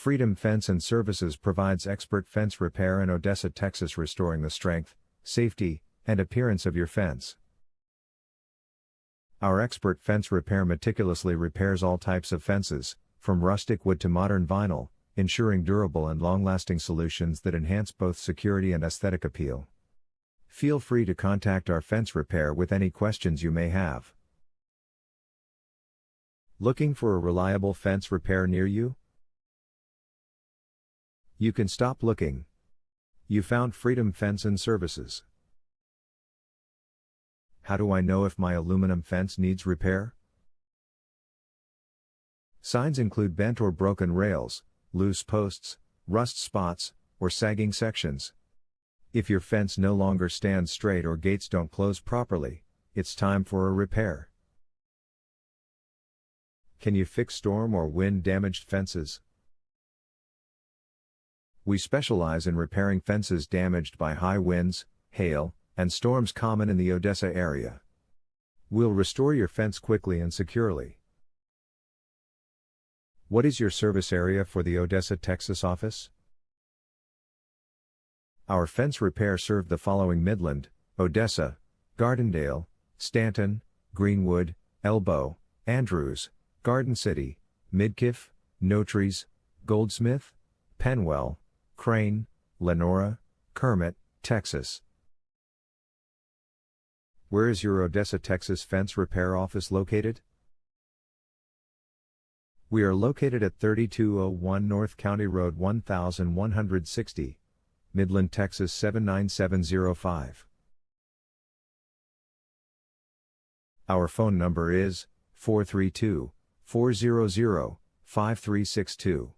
Freedom Fence and Services provides expert fence repair in Odessa, Texas, restoring the strength, safety, and appearance of your fence. Our expert fence repair meticulously repairs all types of fences, from rustic wood to modern vinyl, ensuring durable and long-lasting solutions that enhance both security and aesthetic appeal. Feel free to contact our fence repair with any questions you may have. Looking for a reliable fence repair near you? You can stop looking. You found Freedom Fence and Services. How do I know if my aluminum fence needs repair? Signs include bent or broken rails, loose posts, rust spots, or sagging sections. If your fence no longer stands straight or gates don't close properly, it's time for a repair. Can you fix storm or wind damaged fences? We specialize in repairing fences damaged by high winds, hail, and storms common in the Odessa area. We'll restore your fence quickly and securely. What is your service area for the Odessa, Texas office? Our fence repair served the following: Midland, Odessa, Gardendale, Stanton, Greenwood, Elbow, Andrews, Garden City, Midkiff, Notrees, Goldsmith, Penwell, Crane, Lenora, Kermit, Texas. Where is your Odessa, Texas fence repair office located? We are located at 3201 North County Road 1160, Midland, Texas 79705. Our phone number is 432-400-5362.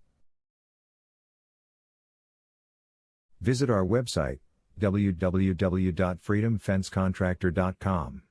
Visit our website, www.freedomfencecontractor.com.